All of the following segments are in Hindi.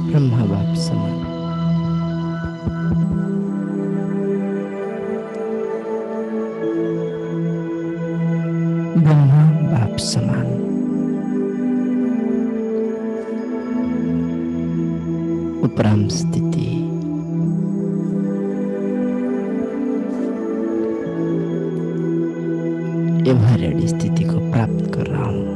ब्रह्मा बाप समान, ब्रह्मा बाप समान, उपराम स्थिति, एवरेड स्थिति को प्राप्त कर रहा हूं।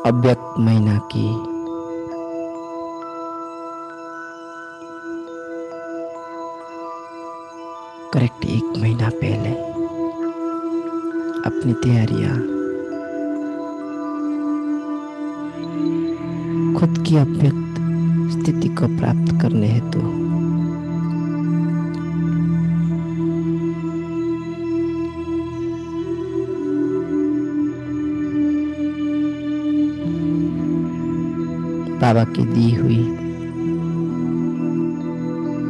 अव्यक्त महीना की करेक्ट 1 महीना पहले अपनी तैयारियां खुद की अव्यक्त स्थिति को प्राप्त करने हेतु बाबा की दी हुई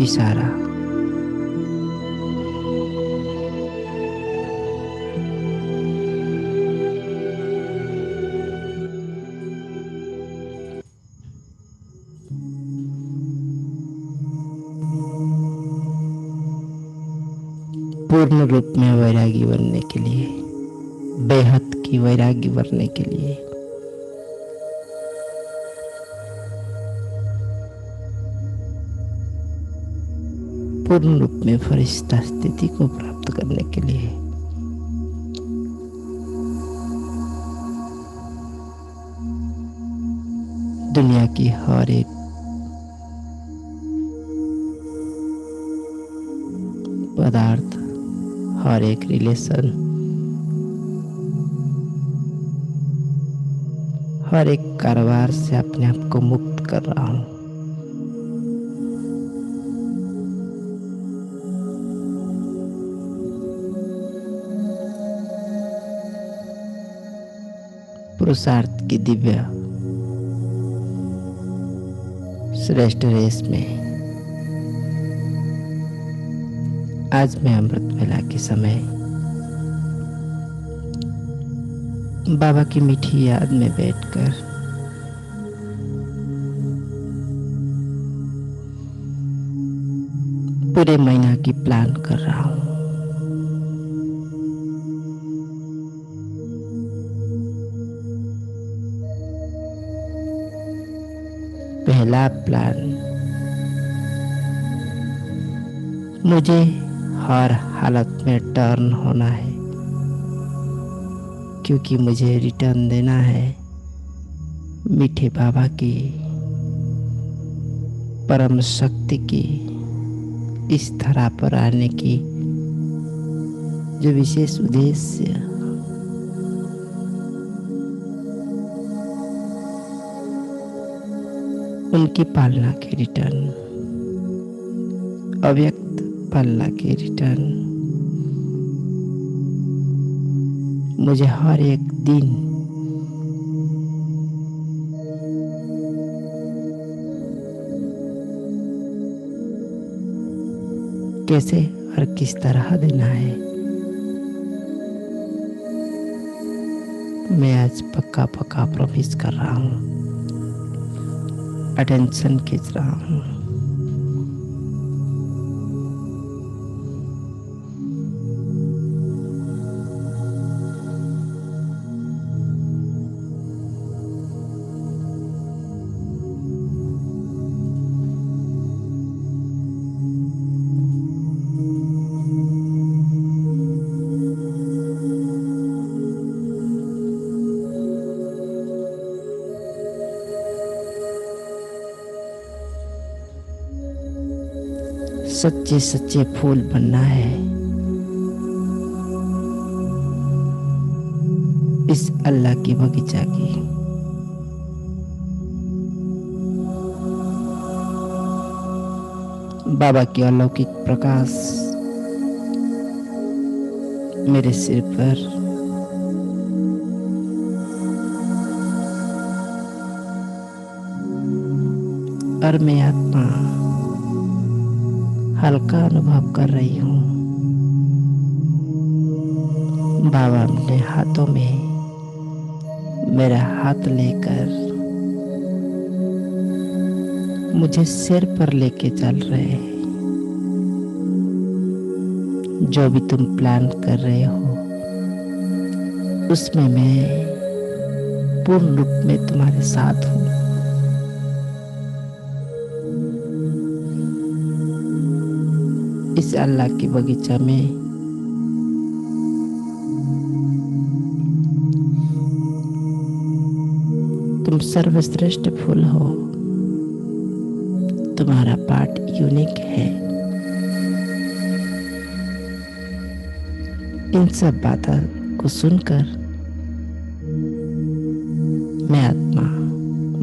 इशारा पूर्ण रूप में वैरागी बनने के लिए, बेहद की वैरागी बनने के लिए पूर्ण रूप में फरिश्ता स्थिति को प्राप्त करने के लिए दुनिया की हर एक पदार्थ, हर एक रिलेशन, हर एक कारोबार से अपने आप को मुक्त कर रहा हूं। पुरुषार्थ की दिव्य श्रेष्ठ रेस में आज मैं अमृत वेला के समय बाबा की मीठी याद में बैठकर पूरे महीना की प्लान कर रहा हूं। पहला प्लान, मुझे हर हालत में टर्न होना है, क्योंकि मुझे रिटर्न देना है मीठे बाबा की परम शक्ति की इस धरा पर आने की जो विशेष उद्देश्य उनकी पालना के रिटर्न, अव्यक्त पालना के रिटर्न मुझे हर एक दिन कैसे और किस तरह देना है, मैं आज पक्का पक्का प्रॉमिस कर रहा हूँ, अटेंशन खींच रहा हूँ। सच्चे सच्चे फूल बनना है इस अल्लाह की बगीचा की। बाबा की अलौकिक प्रकाश मेरे सिर पर और मैं आत्मा हल्का अनुभव कर रही हूँ। बाबा अपने हाथों में मेरा हाथ लेकर मुझे सिर पर लेके चल रहे हैं। जो भी तुम प्लान कर रहे हो उसमें मैं पूर्ण रूप में तुम्हारे साथ हूँ। इस अल्लाह की बगीचा में तुम सर्वश्रेष्ठ फूल हो। तुम्हारा पार्ट यूनिक है। इन सब बातों को सुनकर मैं आत्मा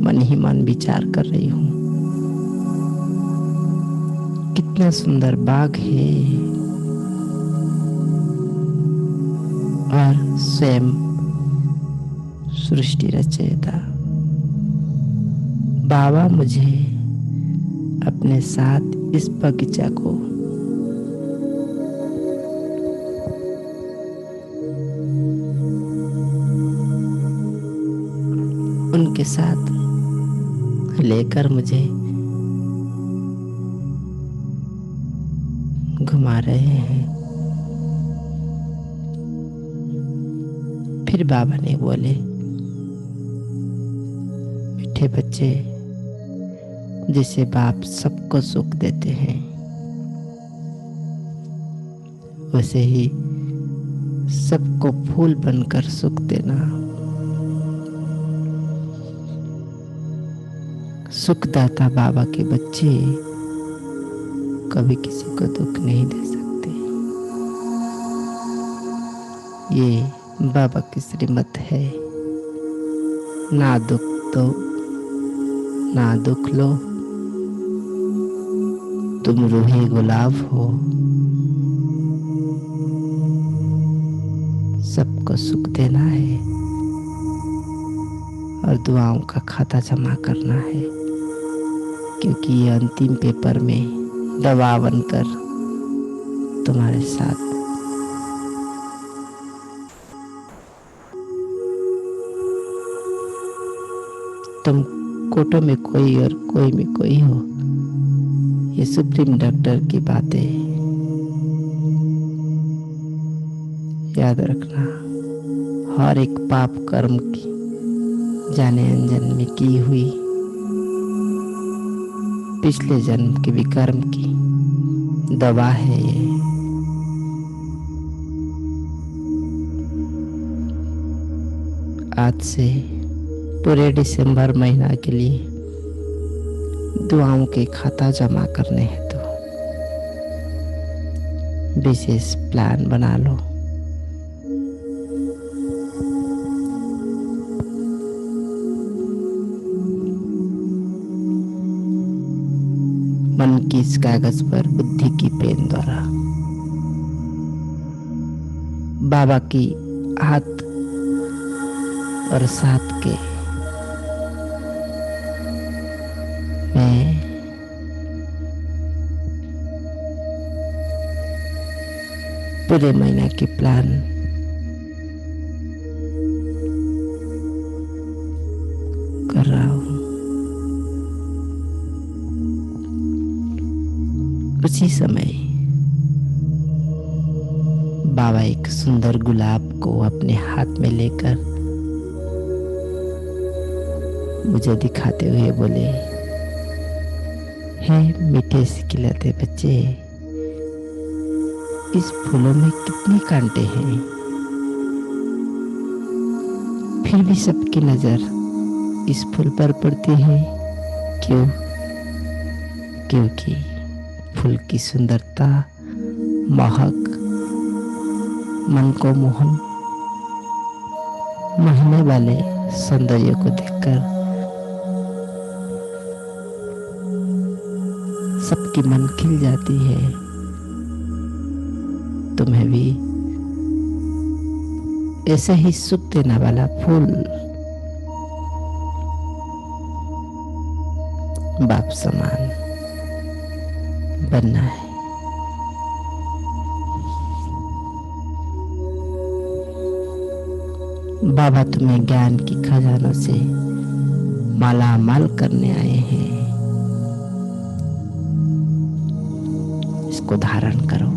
मन ही मन विचार कर रही हूँ, कितना सुंदर बाग है और स्वयं सृष्टि रचयिता बाबा मुझे अपने साथ इस बगीचा को उनके साथ लेकर मुझे घुमा रहे हैं। फिर बाबा ने बोले, मीठे बच्चे, जिसे बाप सबको सुख देते हैं वैसे ही सबको फूल बनकर सुख देना। सुखदाता बाबा के बच्चे कभी किसी को दुख नहीं दे सकते। ये बाबा की श्रीमत है। ना दुख दो ना दुख लो, तुम रूहे गुलाब हो। सबको सुख देना है और दुआओं का खाता जमा करना है, क्योंकि ये अंतिम पेपर में दवा बनकर तुम्हारे साथ तुम कोटों में कोई और कोई में कोई हो। ये सुप्रीम डॉक्टर की बातें याद रखना। हर एक पाप कर्म की जाने अनजाने में की हुई पिछले जन्म के विकर्म की दवा है ये। आज से पूरे दिसंबर महीना के लिए दुआओं के खाता जमा करने हैं तो विशेष प्लान बना लो। मन की इस कागज पर बुद्धि की पेन द्वारा बाबा की हाथ और साथ के मैं पूरे महीना की प्लान कर रहा हूँ। उसी समय बाबा एक सुंदर गुलाब को अपने हाथ में लेकर मुझे दिखाते हुए बोले, हे मीठे से खिलते बच्चे, इस फूलों में कितने कांटे हैं, फिर भी सबकी नजर इस फूल पर पड़ती है। क्यों? क्योंकि फूल की सुंदरता, महक मन को मोहने वाले सौंदर्य को देखकर सबकी मन खिल जाती है। तुम्हें भी ऐसे ही सुख देने वाला फूल बाप समान बनना है। बाबा तुम्हें ज्ञान की खजानों से माला माल करने आए हैं। इसको धारण करो।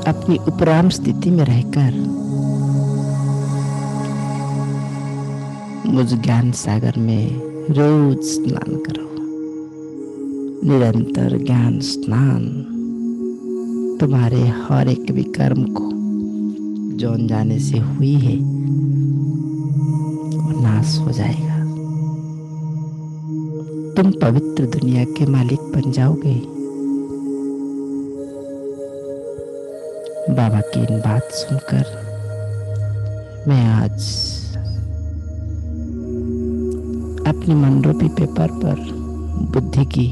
अपनी उपराम स्थिति में रहकर मुझ ज्ञान सागर में रोज स्नान करो। निरंतर ज्ञान स्नान तुम्हारे हर एक विकर्म को जो अनजाने से हुई है वो नाश हो जाएगा। तुम पवित्र दुनिया के मालिक बन जाओगे। बाबा की इन बात सुनकर मैं आज अपनी मनरूपी पेपर पर बुद्धि की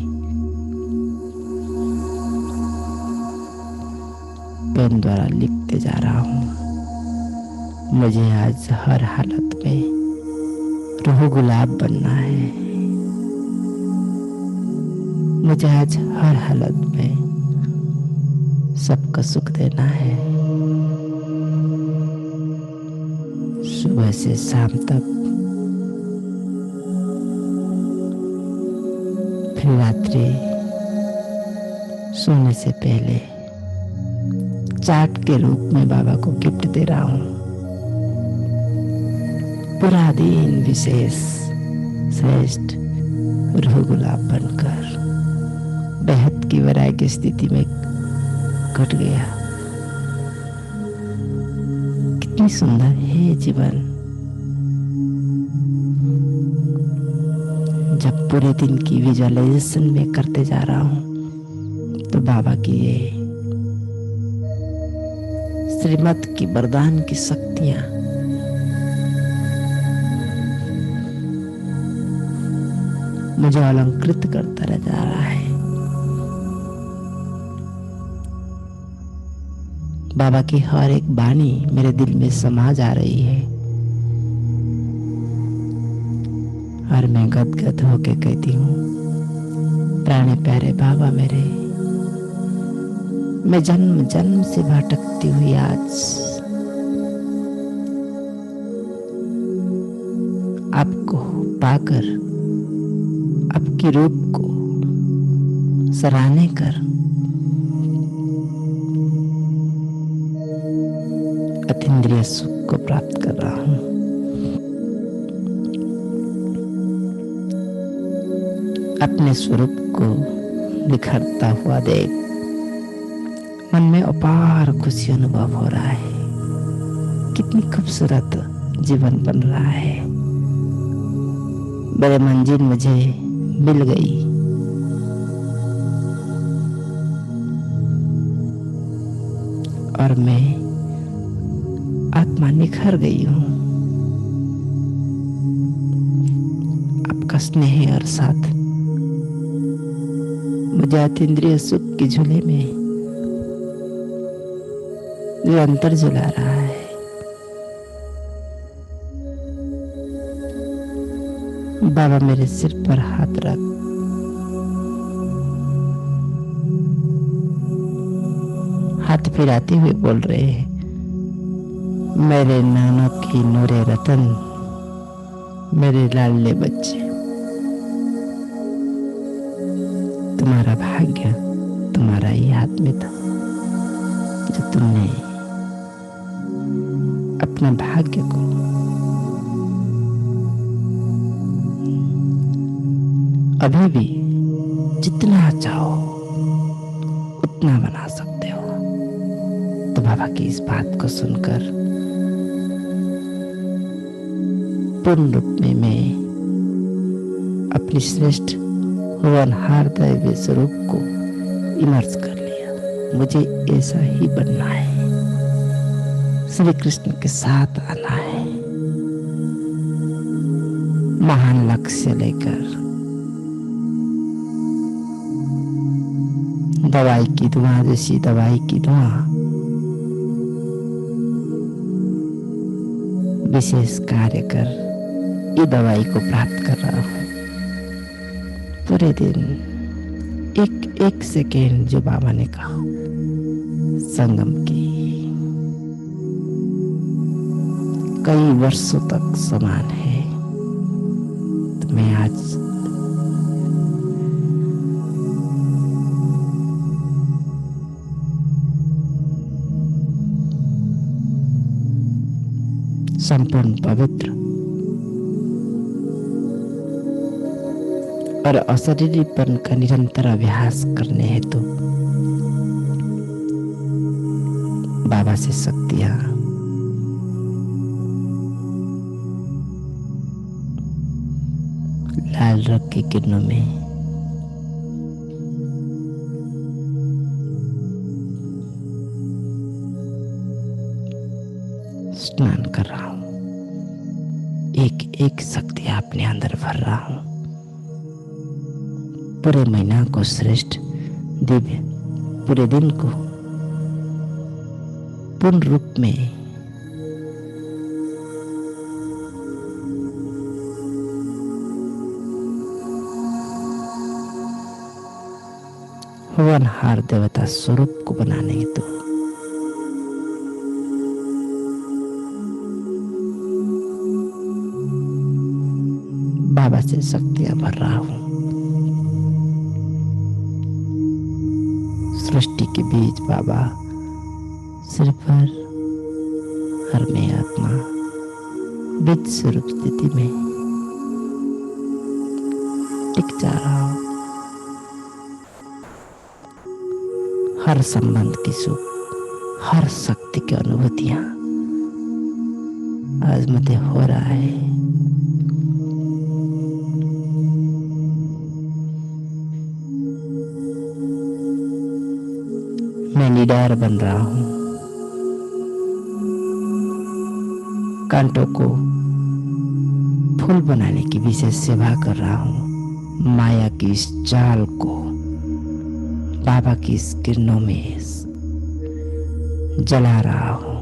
पेन द्वारा लिखते जा रहा हूँ। मुझे आज हर हालत में रूह गुलाब बनना है। मुझे आज हर हालत में सबका सुख देना है। सुबह से शाम तक, फिर रात्रि सोने से पहले चार्ट के रूप में बाबा को गिफ्ट दे रहा हूँ। पूरा दिन विशेष श्रेष्ठ रूह गुलाब बनकर बेहद की वैराग्य स्थिति में कट गया। कितनी सुंदर है जीवन। जब पूरे दिन की विजुअलाइजेशन में करते जा रहा हूँ तो बाबा की ये श्रीमत की वरदान की शक्तियां मुझे अलंकृत करता रह जा रहा है। बाबा की हर एक वाणी मेरे दिल में समा जा रही है और मैं गदगद होके कहती हूँ, प्राणे प्यारे बाबा मेरे, मैं जन्म जन्म से भटकती हुई आज आपको पाकर आपके रूप को सराहने कर अतीन्द्रिय सुख को प्राप्त कर रहा हूँ। अपने स्वरूप को निखरता हुआ देख मन में अपार खुशी अनुभव हो रहा है। कितनी खूबसूरत जीवन बन रहा है। बड़े मंजिल मुझे मिल गई। और मैं आत्मा निखर गई हूँ। आपका स्नेह और साथ मुझे अतीन्द्रिय सुख के झूले में निरंतर झुला रहा है। बाबा मेरे सिर पर हाथ रख हाथ फिराते हुए बोल रहे हैं, मेरे नानों की नूरे रतन, मेरे लाडले बच्चे, तुम्हारा भाग्य तुम्हारा ही हाथ में था, जो तुमने अपने भाग्य को अभी भी जितना चाहो उतना बना सकते हो। तो बाबा की इस बात को सुनकर पूर्ण रूप में मैं अपनी श्रेष्ठ होनहार दैवीय स्वरूप को इमर्स कर लिया। मुझे ऐसा ही बनना है, श्री कृष्ण के साथ आना है, महान लक्ष्य लेकर। दवाई की धुआं जैसी दवाई की धुआं विशेष कार्य कर ये दवाई को प्राप्त कर रहा हूं। पूरे दिन एक एक सेकेंड जो बाबा ने कहा संगम की कई वर्षों तक समान है। तो मैं आज संपूर्ण पवित्र और अशरीरीपन का निरंतर अभ्यास करने हेतु बाबा से शक्तियां लाल रंग की किरणों में स्नान कर रहा हूं। एक एक शक्ति अपने अंदर भर रहा हूं। पूरे महीना को श्रेष्ठ दिव्य, पूरे दिन को पूर्ण रूप में होनहार देवता स्वरूप को बनाने हेतु बाबा से शक्तियां भर रहा हूं। सृष्टि के बीच बाबा सिर पर हर में आत्मा बीज स्वरूप स्थिति में टिक जा रहा हूं। हर संबंध की सुख, हर शक्ति की अनुभूतियां आज मुझे हो रहा है। मैं निडर बन रहा हूं। कांटों को फूल बनाने की विशेष सेवा कर रहा हूं। माया की इस जाल को बाबा की इस किरणों में जला रहा हूं।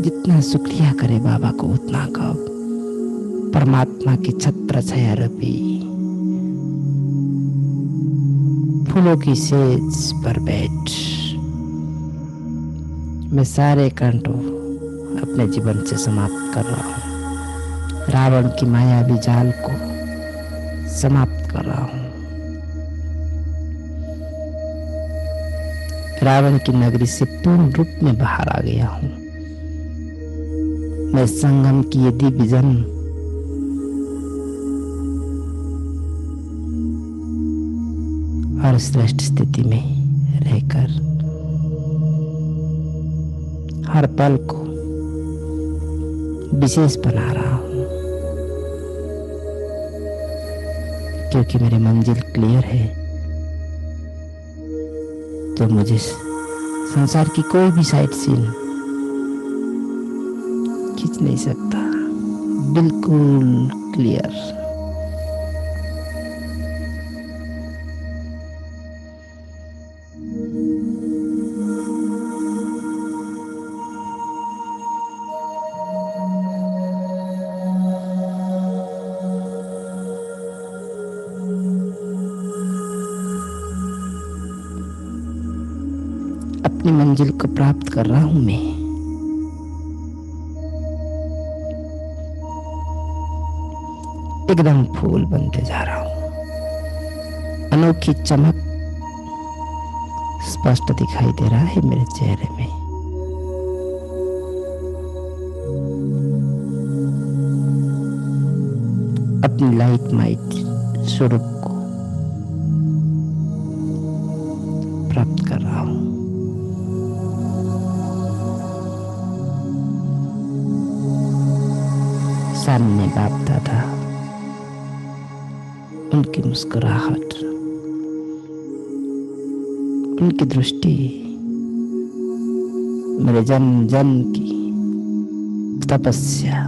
जितना शुक्रिया करे बाबा को उतना कम। परमात्मा की छत्र छाया रूपी फूलों की सेज पर बैठ मैं सारे कांटों अपने जीवन से समाप्त कर रहा हूं। रावण की मायावी जाल को समाप्त कर रहा हूं। रावण की नगरी से पूर्ण रूप में बाहर आ गया हूं। मैं संगम की ये दिव्य जन्म और श्रेष्ठ स्थिति में रहकर हर पल को विशेष बना रहा हूं, क्योंकि मेरी मंजिल क्लियर है। तो मुझे संसार की कोई भी साइट सीन खींच नहीं सकता। बिल्कुल क्लियर। अपनी मंजिल को प्राप्त कर रहा हूं मैं। एकदम फूल बनते जा रहा हूं। अनोखी चमक स्पष्ट दिखाई दे रहा है मेरे चेहरे में। अपनी लाइट माइट स्वरूप को प्राप्त कर रहा हूं। सामने बाप दादा, उनकी मुस्कुराहट, उनकी दृष्टि मेरे जन्म जन्म की तपस्या,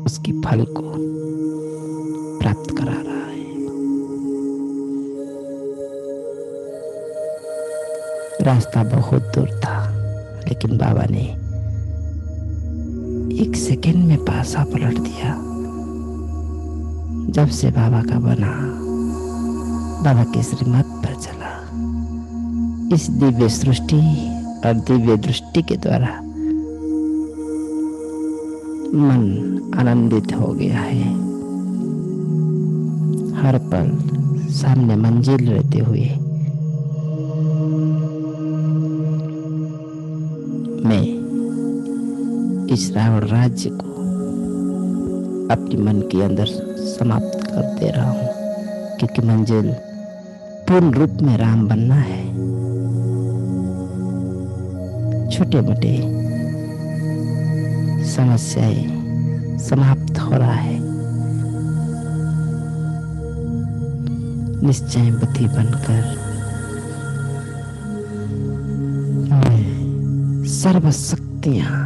उसकी फल को प्राप्त करा रहा है। रास्ता बहुत दूर था, लेकिन बाबा ने एक सेकंड में पासा पलट दिया। जब से बाबा का बना, बाबा के श्रीमत पर चला, इस दिव्य सृष्टि और दिव्य दृष्टि के द्वारा मन आनंदित हो गया है। हर पल सामने मंजिल रहते हुए मैं इस रावण राज्य को अपने मन के अंदर समाप्त कर दे रहा हूं, क्योंकि मंजिल पूर्ण रूप में राम बनना है। छोटे मोटे समस्याएं समाप्त हो रहा है। निश्चय बुद्धि बनकर मैं सर्वशक्तियां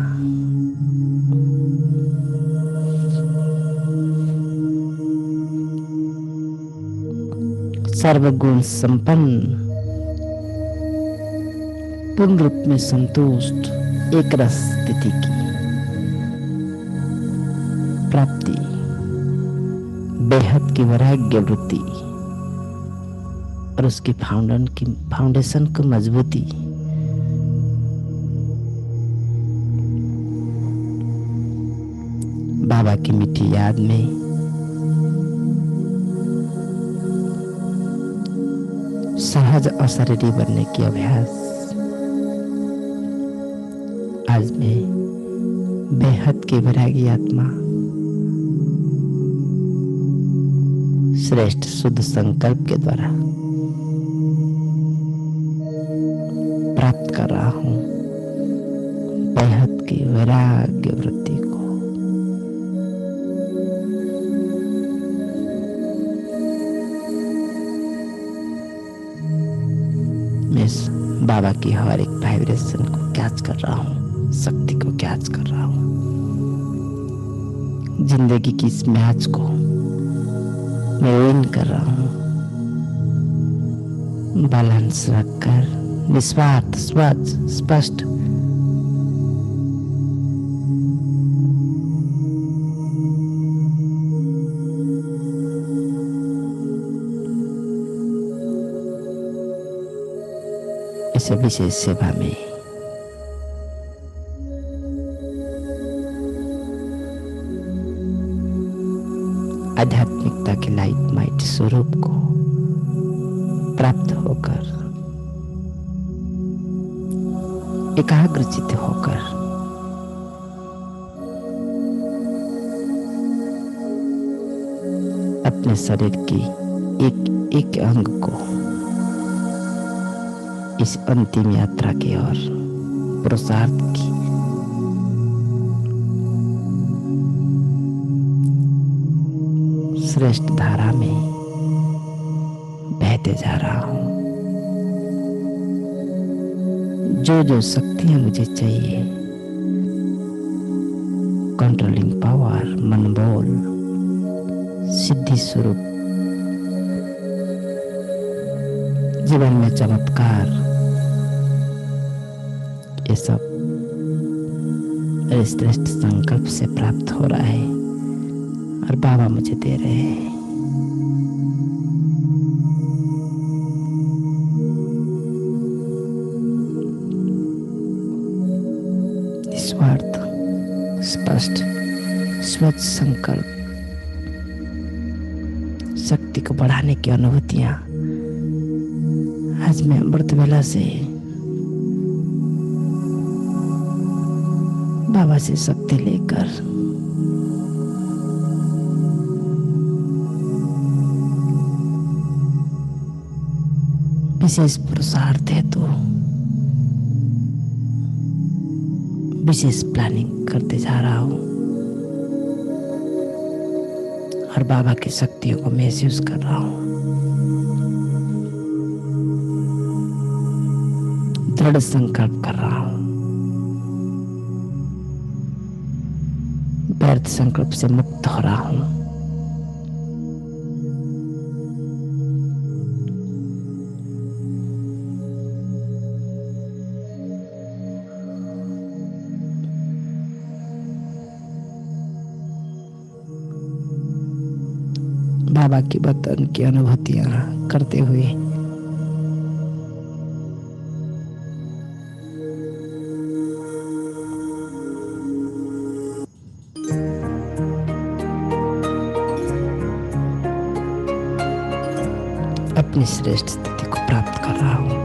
सर्वगुण संपन्न, पूर्ण रूप में संतुष्ट, एक रस स्थिति की प्राप्ति, बेहद की वैराग्य वृत्ति और उसकी फाउंडेशन को मजबूती, बाबा की मीठी याद में सहज अशरीरी बनने की अभ्यास। आज मैं बेहद की वैरागी आत्मा, श्रेष्ठ शुद्ध संकल्प के द्वारा प्राप्त कर रहा हूं बेहद की वैराग्य वृत्ति को। मैं बाबा की हर एक वाइब्रेशन को कैच कर रहा हूँ, शक्ति को कैच कर रहा हूँ। जिंदगी की इस मैच को मैं विन कर रहा हूँ। बैलेंस रखकर निस्वार्थ स्वच्छ स्पष्ट इस विशेष सेवा में आध्यात्मिकता के लाइट माइट स्वरूप को प्राप्त होकर एकाग्रचित्त होकर अपने शरीर की एक एक अंग को इस अंतिम यात्रा की ओर पुरुषार्थ की श्रेष्ठ धारा में बहते जा रहा हूं। जो जो शक्तियां मुझे चाहिए, कंट्रोलिंग पावर, मनोबल, सिद्धि स्वरूप, जीवन में चमत्कार, ये सब श्रेष्ठ संकल्प से प्राप्त हो रहा है और बाबा मुझे दे रहे हैं। स्पष्ट स्वच्छ संकल्प, शक्ति को बढ़ाने की अनुभूतियां आज मैं अमृत वेला से बाबा से शक्ति लेकर विशेष पुरुषार्थ हेतु विशेष प्लानिंग करते जा रहा हूं और बाबा की शक्तियों को महसूस कर रहा हूं। दृढ़ संकल्प कर रहा हूं, व्यर्थ संकल्प से मुक्त हो रहा हूं। बाबा की वतन की अनुभूतियां करते हुए अपनी श्रेष्ठ स्थिति को प्राप्त कर रहा हूं।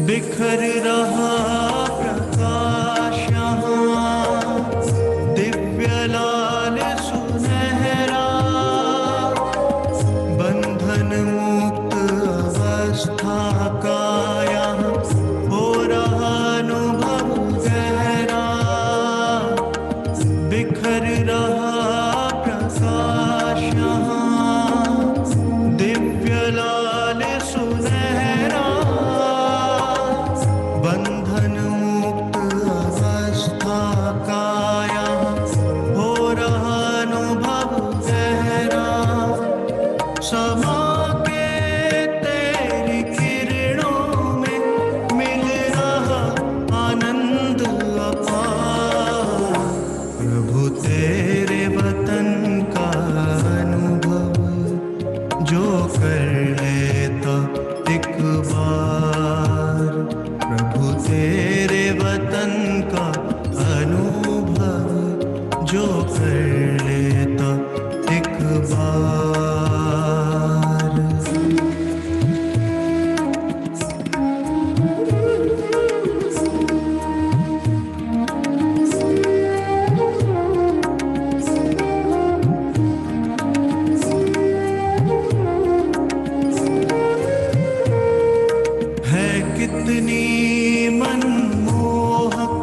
बिखर रहा प्रकाश यहाँ, दिव्य लाल सुनहरा, बंधन मुक्त अवस्था का यहाँ हो रहा अनुभव गहरा। बिखर रहा प्रकाश यहाँ, दिव्य लाल सुनहरा, बंधन मुक्त अवस्था का यहाँ हो रहा अनुभव गहरा। समा के तेरी किरणों में मिल रहा आनंद अपार। प्रभु तेरे वतन का अनुभव जो कर लेता एक बार। प्रभु तेरे वतन का अनुभव जो कर लेता एक बार। है कितनी मनमोहक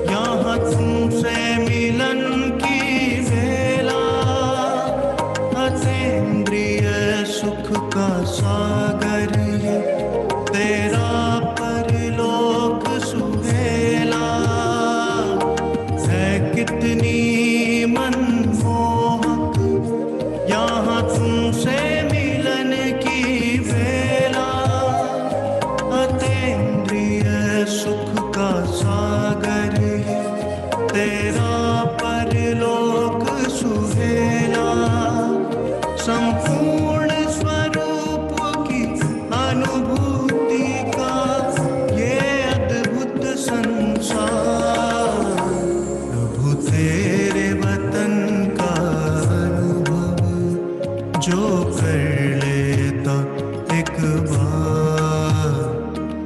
यहाँ तुमसे मिलन की बेला। सागर है, तेरा परलोक सुहेला है। कितनी मनमोहक यहाँ तुमसे मिलन की बेला, अतीन्द्रिय सुख का सागर है, तेरा परलोक सुहेला। संपूर्ण स्वरूप की अनुभूति का ये अद्भुत संसार, प्रभु तेरे वतन का अनुभव जो कर लेता एक बार,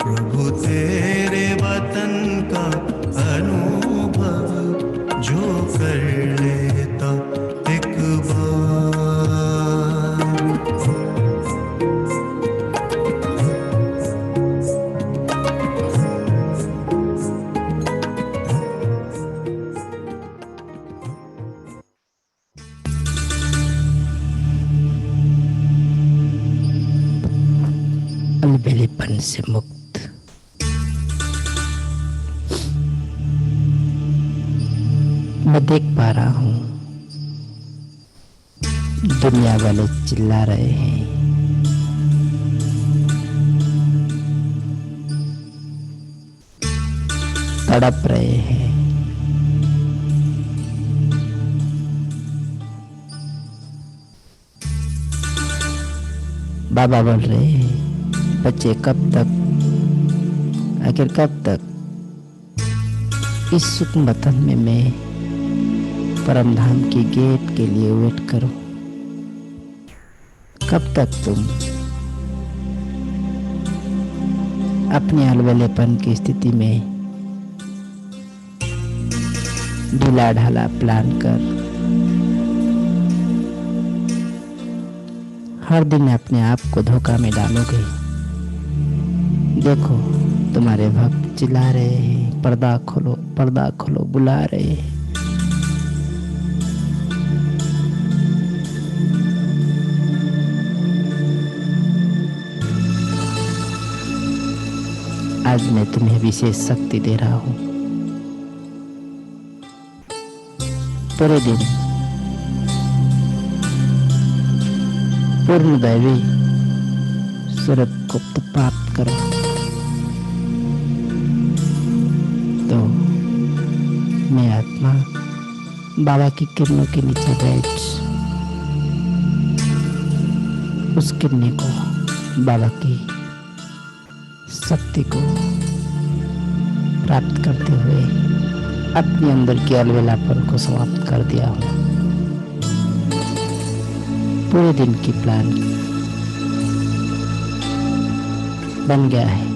प्रभु तेरे वतन का अनुभव जो कर लेता एक बार। अलबेलेपन से मुक्त, मैं देख पा रहा हूँ दुनिया वाले चिल्ला रहे हैं, तड़प रहे हैं। बाबा बोल रहे हैं, बच्चे कब तक, आखिर कब तक इस सुख वतन में मैं परमधाम की गेट के लिए वेट करूं? कब तक तुम अपने अलबेलेपन की स्थिति में ढीला ढाला प्लान कर हर दिन अपने आप को धोखा में डालोगे? देखो, तुम्हारे भक्त चिल्ला रहे हैं, पर्दा खोलो बुला रहे हैं। आज मैं तुम्हें विशेष शक्ति दे रहा हूं। पूरे दिन पूर्ण दैवी स्वरूप को प्राप्त करो तो मैं आत्मा बाबा की किरणों के नीचे बैठ उस किरणें को, बाबा की शक्ति को प्राप्त करते हुए अपने अंदर के अलबेलापन को समाप्त कर दिया हूँ। पूरे दिन की प्लान बन गया है।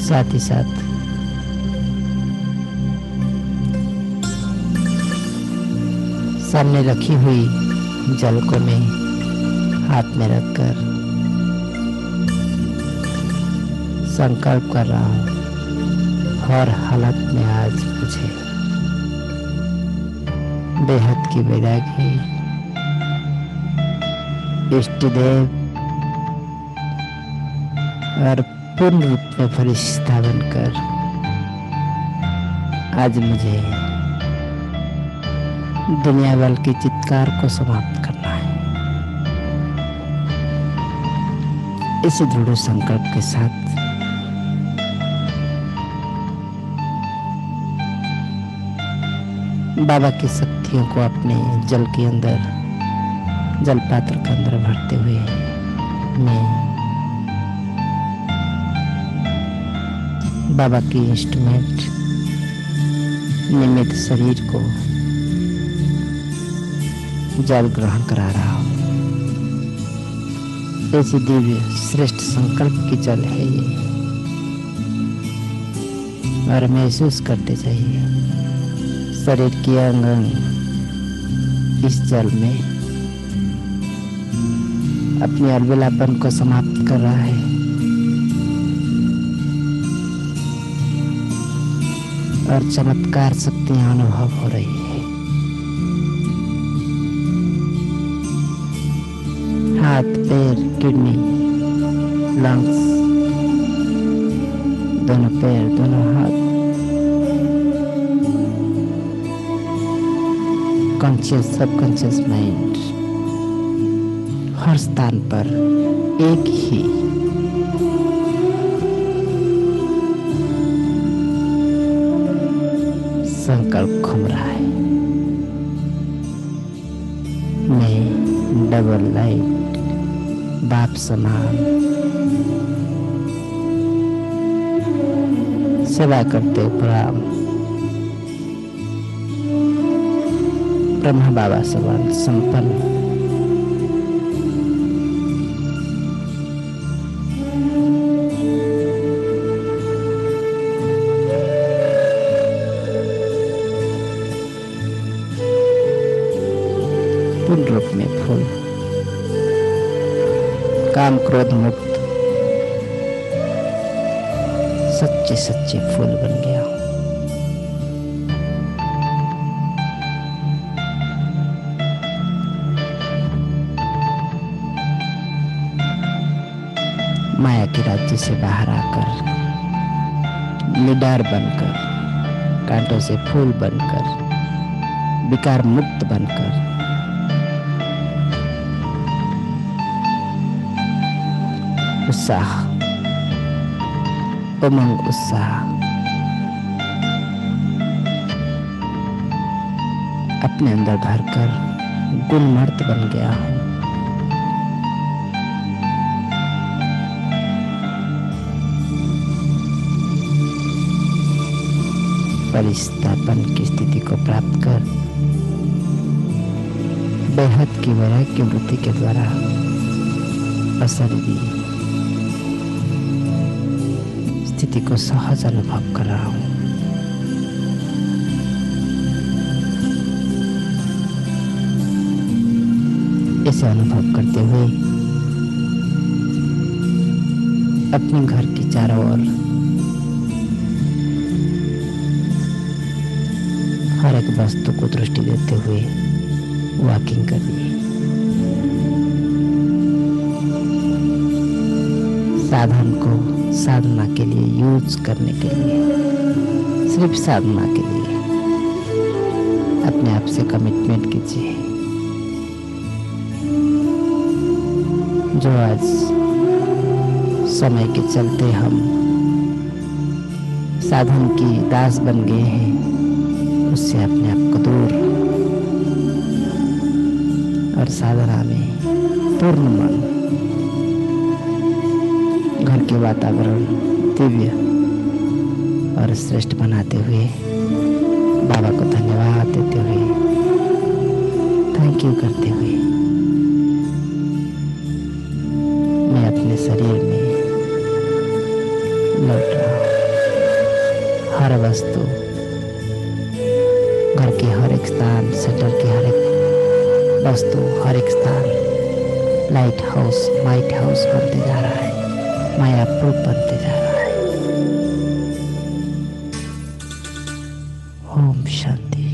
साथ ही साथ सामने रखी हुई जल को मैं हाथ में रखकर संकल्प कर रहा हूँ, हर हालत में आज मुझे बेहद की वैरागी इष्ट देव और पूर्ण रूप में फरिश्ता बनकर आज मुझे दुनिया वाल की चित्कार को समाप्त करना है। इस दृढ़ संकल्प के साथ बाबा की शक्तियों को अपने जल के अंदर, जल पात्र के अंदर भरते हुए मैं बाबा की इंस्ट्रूमेंट निमित्त शरीर को जल ग्रहण करा रहा हूँ। ऐसी दिव्य श्रेष्ठ संकल्प की जल है ये, और महसूस करते जाइए शरीर की अंग अंग इस जल में अपने अलबेलापन को समाप्त कर रहा है। और चमत्कार शक्तियां अनुभव हो रही है। हाथ पैर किडनी लंग्स, दोनों पैर दोनों हाथ, कॉन्शियस सबकॉन्शियस माइंड, हर स्थान पर एक ही संकल्प घूम रहा है। मैं डबल लाइट बाप समान सेवा करते प्रणाम, ब्रह्मा बाबा समान संपन्न, पूर्ण रूप में फूल, काम क्रोध मुक्त सच्चे सच्चे फूल बन गया हूं। माया के राज्य से बाहर आकर निडार बनकर, कांटों से फूल बनकर, विकार मुक्त बनकर उत्साह, उमंग उत्साह अपने अंदर भरकर गुणमर्त बन गया हूं। परिस्थापन की स्थिति को प्राप्त कर बेहद की वैराग्य वृत्ति के द्वारा अशरीरी स्थिति को सहज अनुभव कर रहा हूं। इसे अनुभव करते हुए अपने घर के चारों ओर हर एक वस्तु को दृष्टि देते हुए वॉकिंग करिए। साधन को साधना के लिए यूज करने के लिए, सिर्फ साधना के लिए अपने आप से कमिटमेंट कीजिए। जो आज समय के चलते हम साधन की दास बन गए हैं, उससे अपने आप को दूर और साधना में पूर्ण मन, घर के वातावरण दिव्य और श्रेष्ठ बनाते हुए बाबा को धन्यवाद देते हुए, थैंक यू करते हुए मैं अपने शरीर में लौट रहा हूँ। हर वस्तु, घर के हर एक स्थान, सेंटर की हर एक वस्तु, हर एक स्थान लाइट हाउस, माइट हाउस बनते जा रहा है, मायापुर बनते जा रहा है। ओम शांति।